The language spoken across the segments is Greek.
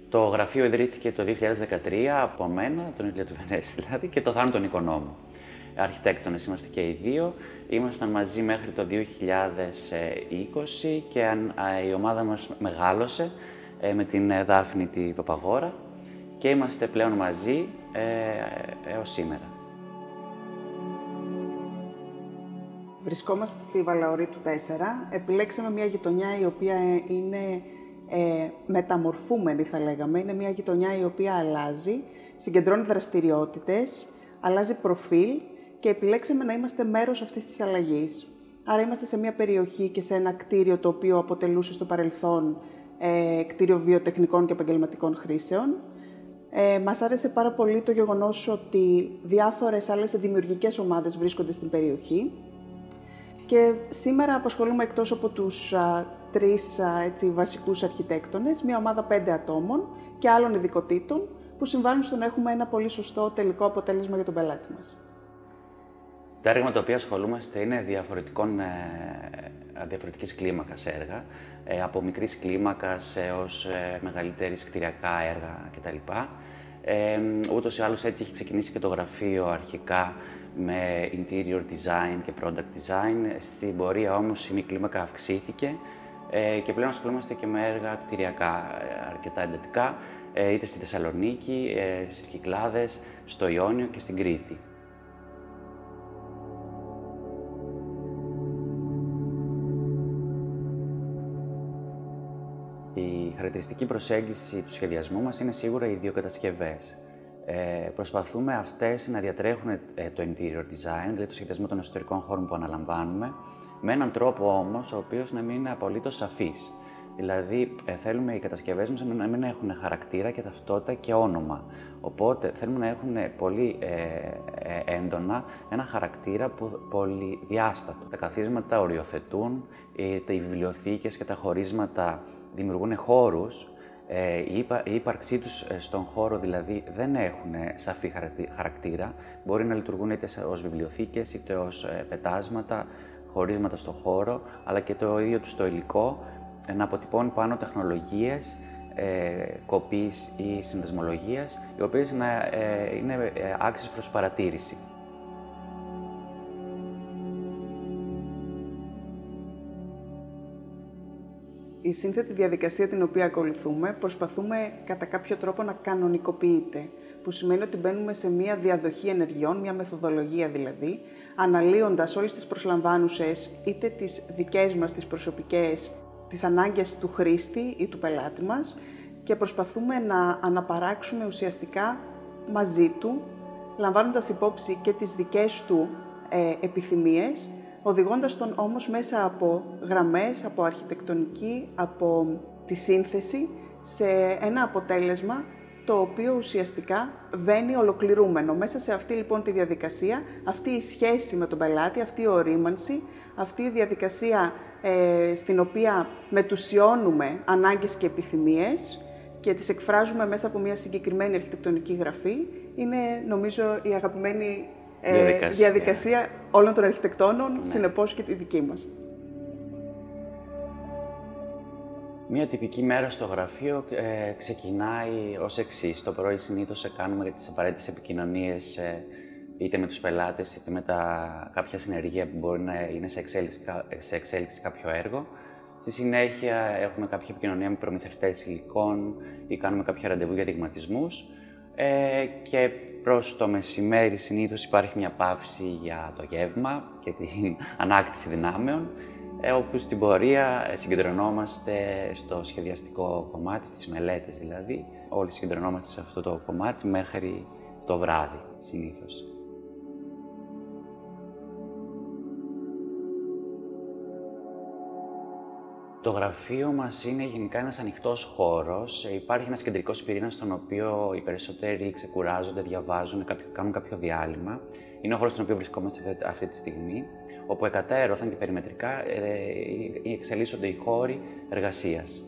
Το γραφείο ιδρύθηκε το 2013 από μένα, τον Ηλία του Βενέση δηλαδή, και το Θάνο τον Οικονόμου. Αρχιτέκτονες είμαστε και οι δύο. Ήμασταν μαζί μέχρι το 2020 και η ομάδα μας μεγάλωσε με την Δάφνη τη Παπαγόρα και είμαστε πλέον μαζί έως σήμερα. Βρισκόμαστε στη Βαλαωρίτου 4. Επιλέξαμε μια γειτονιά η οποία είναι μεταμορφούμενη, θα λέγαμε. Είναι μια γειτονιά η οποία αλλάζει, συγκεντρώνει δραστηριότητες, αλλάζει προφίλ και επιλέξαμε να είμαστε μέρος αυτής της αλλαγής. Άρα είμαστε σε μια περιοχή και σε ένα κτίριο το οποίο αποτελούσε στο παρελθόν κτίριο βιοτεχνικών και επαγγελματικών χρήσεων. Μας άρεσε πάρα πολύ το γεγονός ότι διάφορες άλλες δημιουργικές ομάδες βρίσκονται στην περιοχή και σήμερα απασχολούμε εκτός από τους τρεις βασικούς αρχιτέκτονες, μια ομάδα 5 ατόμων και άλλων ειδικοτήτων που συμβάλλουν στο να έχουμε ένα πολύ σωστό τελικό αποτέλεσμα για τον πελάτη μας. Τα έργα με τα οποία ασχολούμαστε είναι διαφορετικής κλίμακας έργα, από μικρής κλίμακας έως μεγαλύτερης κτηριακά έργα κτλ. Ούτως ή άλλως έτσι έχει ξεκινήσει και το γραφείο αρχικά με interior design και product design. Στην πορεία όμως η κλίμακα αυξήθηκε και πλέον ασχολούμαστε και με έργα κτηριακά αρκετά εντατικά, είτε στη Θεσσαλονίκη, στις Κυκλάδες, στο Ιόνιο και στην Κρήτη. Η χαρακτηριστική προσέγγιση του σχεδιασμού μας είναι σίγουρα οι δύο κατασκευές. Προσπαθούμε αυτές να διατρέχουν το interior design, δηλαδή το σχεδιασμό των εσωτερικών χώρων που αναλαμβάνουμε, με έναν τρόπο όμως ο οποίος να μην είναι απολύτως σαφής. Δηλαδή, θέλουμε οι κατασκευές μας να μην έχουν χαρακτήρα και ταυτότητα και όνομα. Οπότε, θέλουμε να έχουν πολύ έντονα ένα χαρακτήρα πολυδιάστατο. Τα καθίσματα οριοθετούν, οι βιβλιοθήκες και τα χωρίσματα δημιουργούν χώρους. Η ύπαρξή τους στον χώρο δηλαδή δεν έχουν σαφή χαρακτήρα. Μπορεί να λειτουργούν είτε ως βιβλιοθήκες, είτε ως πετάσματα, χωρίσματα στο χώρο, αλλά και το ίδιο τους το υλικό να αποτυπώνει πάνω τεχνολογίες κοπής ή συνδεσμολογίας, οι οποίες να είναι άξιες προς παρατήρηση. Η σύνθετη διαδικασία την οποία ακολουθούμε προσπαθούμε κατά κάποιο τρόπο να κανονικοποιείται, που σημαίνει ότι μπαίνουμε σε μια διαδοχή ενεργειών, μια μεθοδολογία δηλαδή, αναλύοντας όλες τις προσλαμβάνουσες είτε τις δικές μας, τις προσωπικές, τις ανάγκες του χρήστη ή του πελάτη μας και προσπαθούμε να αναπαράξουμε ουσιαστικά μαζί του, λαμβάνοντας υπόψη και τις δικές του επιθυμίες, οδηγώντας τον όμως μέσα από γραμμές, από αρχιτεκτονική, από τη σύνθεση, σε ένα αποτέλεσμα το οποίο ουσιαστικά βαίνει ολοκληρούμενο. Μέσα σε αυτή λοιπόν τη διαδικασία, αυτή η σχέση με τον πελάτη, αυτή η ορίμανση, αυτή η διαδικασία στην οποία μετουσιώνουμε ανάγκες και επιθυμίες και τις εκφράζουμε μέσα από μια συγκεκριμένη αρχιτεκτονική γραφή, είναι νομίζω η αγαπημένη διαδικασία όλων των αρχιτεκτόνων, ναι. Συνεπώς και τη δική μας. Μία τυπική μέρα στο γραφείο ξεκινάει ως εξής. Το πρωί συνήθως κάνουμε τις απαραίτητες επικοινωνίες είτε με τους πελάτες είτε με κάποια συνεργεία που μπορεί να είναι σε εξέλιξη κάποιο έργο. Στη συνέχεια έχουμε κάποια επικοινωνία με προμηθευτές υλικών ή κάνουμε κάποια ραντεβού για δειγματισμούς. Και προς το μεσημέρι συνήθως υπάρχει μια παύση για το γεύμα και την ανάκτηση δυνάμεων, όπου στην πορεία συγκεντρωνόμαστε στο σχεδιαστικό κομμάτι, στις μελέτες δηλαδή. Όλοι συγκεντρωνόμαστε σε αυτό το κομμάτι μέχρι το βράδυ συνήθως. Το γραφείο μας είναι γενικά ένας ανοιχτός χώρος. Υπάρχει ένας κεντρικός πυρήνας στον οποίο οι περισσότεροι ξεκουράζονται, διαβάζουν, κάνουν κάποιο διάλειμμα. Είναι ο χώρος στον οποίο βρισκόμαστε αυτή τη στιγμή, όπου εκατέρωθεν και περιμετρικά εξελίσσονται οι χώροι εργασίας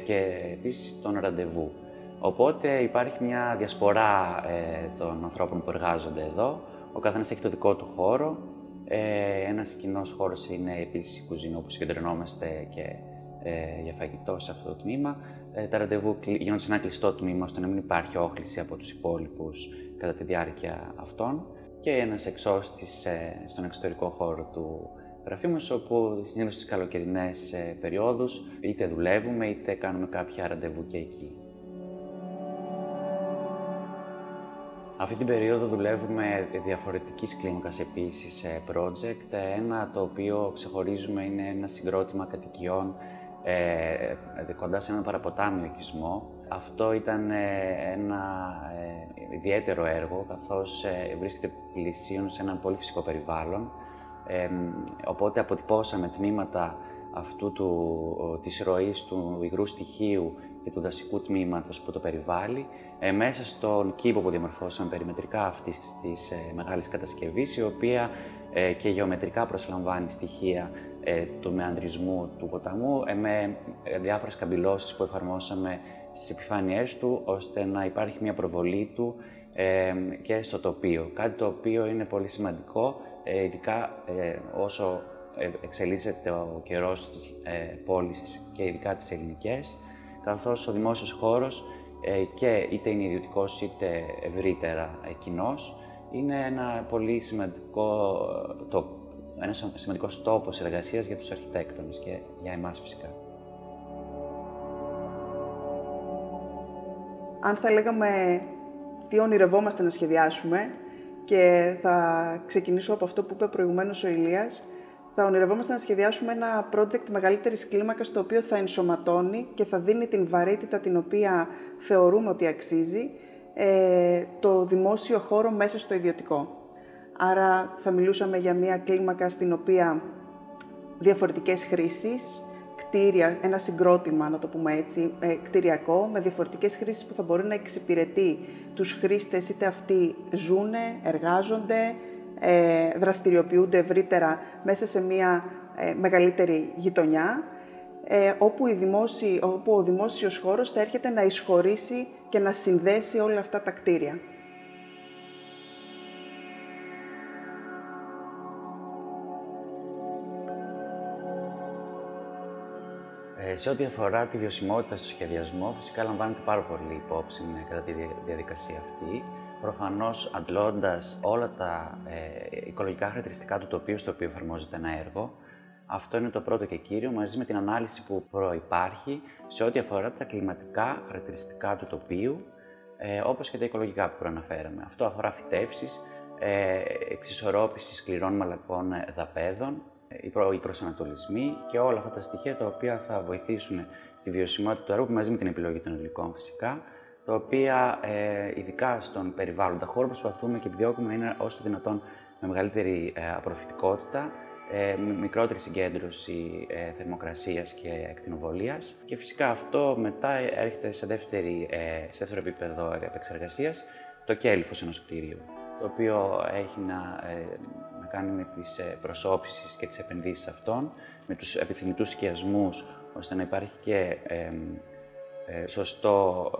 και επίσης των ραντεβού. Οπότε υπάρχει μια διασπορά των ανθρώπων που εργάζονται εδώ. Ο καθένας έχει το δικό του χώρο. Ένας κοινός χώρος είναι επίσης η κουζίνα, όπου συγκεντρωνόμαστε και για φαγητό σε αυτό το τμήμα. Τα ραντεβού γίνονται σε ένα κλειστό τμήμα, ώστε να μην υπάρχει όχληση από τους υπόλοιπους κατά τη διάρκεια αυτών. Και ένας εξώστης στον εξωτερικό χώρο του γραφείου μας, όπου συνήθως στις καλοκαιρινές περιόδους είτε δουλεύουμε είτε κάνουμε κάποια ραντεβού και εκεί. Αυτή την περίοδο δουλεύουμε διαφορετικής κλίμακας επίσης project. Ένα το οποίο ξεχωρίζουμε είναι ένα συγκρότημα κατοικιών κοντά σε έναν παραποτάμιο οικισμό. Αυτό ήταν ένα ιδιαίτερο έργο, καθώς βρίσκεται πλησίον σε έναν πολύ φυσικό περιβάλλον. Οπότε αποτυπώσαμε τμήματα αυτού της ροής του υγρού στοιχείου και του δασικού τμήματος που το περιβάλλει, μέσα στον κήπο που διαμορφώσαμε περιμετρικά αυτής της μεγάλης κατασκευής, η οποία και γεωμετρικά προσλαμβάνει στοιχεία του μεανδρισμού του ποταμού, με διάφορες καμπυλώσεις που εφαρμόσαμε στις επιφάνειές του, ώστε να υπάρχει μια προβολή του και στο τοπίο. Κάτι το οποίο είναι πολύ σημαντικό, ειδικά όσο εξελίσσεται ο καιρός της πόλης και ειδικά τις ελληνικές, καθώς ο δημόσιος χώρος και είτε είναι ιδιωτικός είτε ευρύτερα κοινός, είναι ένα πολύ σημαντικός τόπος εργασίας για τους αρχιτέκτονες και για εμάς φυσικά. Αν θα λέγαμε τι ονειρευόμαστε να σχεδιάσουμε, και θα ξεκινήσω από αυτό που είπε προηγουμένως ο Ηλίας, θα ονειρευόμαστε να σχεδιάσουμε ένα project μεγαλύτερης κλίμακας, το οποίο θα ενσωματώνει και θα δίνει την βαρύτητα την οποία θεωρούμε ότι αξίζει το δημόσιο χώρο μέσα στο ιδιωτικό. Άρα θα μιλούσαμε για μια κλίμακα στην οποία διαφορετικές χρήσεις, κτίρια, ένα συγκρότημα, να το πούμε έτσι, κτηριακό, με διαφορετικές χρήσεις που θα μπορεί να εξυπηρετεί τους χρήστες, είτε αυτοί ζούνε, εργάζονται, δραστηριοποιούνται ευρύτερα μέσα σε μια μεγαλύτερη γειτονιά, όπου ο δημόσιος χώρος θα έρχεται να εισχωρήσει και να συνδέσει όλα αυτά τα κτίρια. Σε ό,τι αφορά τη βιωσιμότητα στο σχεδιασμό, φυσικά λαμβάνεται πάρα πολύ υπόψη κατά τη διαδικασία αυτή. Προφανώς, αντλώντας όλα τα οικολογικά χαρακτηριστικά του τοπίου στο οποίο εφαρμόζεται ένα έργο, αυτό είναι το πρώτο και κύριο, μαζί με την ανάλυση που προϋπάρχει σε ό,τι αφορά τα κλιματικά χαρακτηριστικά του τοπίου, όπως και τα οικολογικά που προαναφέραμε. Αυτό αφορά φυτεύσεις, εξισορρόπηση σκληρών μαλακών δαπέδων, οι προσανατολισμοί και όλα αυτά τα στοιχεία τα οποία θα βοηθήσουν στη βιωσιμότητα του έργου, μαζί με την επιλογή των υλικών φυσικά, τα οποία ειδικά στον περιβάλλοντα χώρο προσπαθούμε και επιδιώκουμε να είναι όσο δυνατόν με μεγαλύτερη απορροφητικότητα, μικρότερη συγκέντρωση θερμοκρασίας και ακτινοβολίας, και φυσικά αυτό μετά έρχεται σε δεύτερο επίπεδο επεξεργασίας, το κέλυφος ενός κτίριου, το οποίο έχει να κάνει με τις προσώψεις και τις επενδύσεις αυτών, με τους επιθυμητούς σκιασμούς, ώστε να υπάρχει και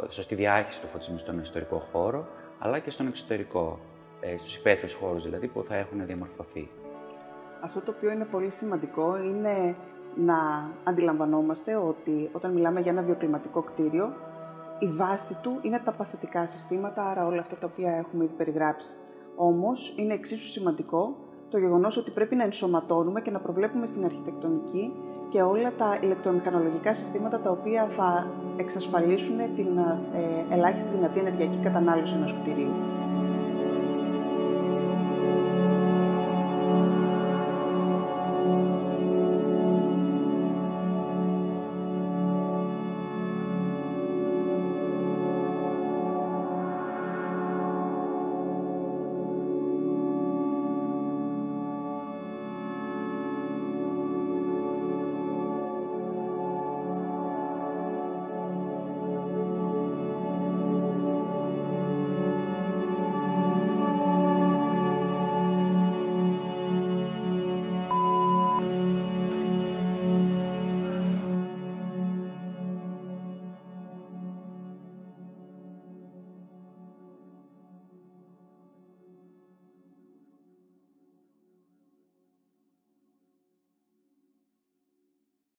σωστή διάχυση του φωτισμού στον εσωτερικό χώρο, αλλά και στον εξωτερικό, στους υπαίθριους χώρους δηλαδή που θα έχουν διαμορφωθεί. Αυτό το οποίο είναι πολύ σημαντικό είναι να αντιλαμβανόμαστε ότι όταν μιλάμε για ένα βιοκλιματικό κτίριο, η βάση του είναι τα παθητικά συστήματα, άρα όλα αυτά τα οποία έχουμε ήδη περιγράψει. Όμως, είναι εξίσου σημαντικό το γεγονός ότι πρέπει να ενσωματώνουμε και να προβλέπουμε στην αρχιτεκτονική και όλα τα ηλεκτρομηχανολογικά συστήματα τα οποία θα εξασφαλίσουν την ελάχιστη δυνατή ενεργειακή κατανάλωση ενός κτηρίου.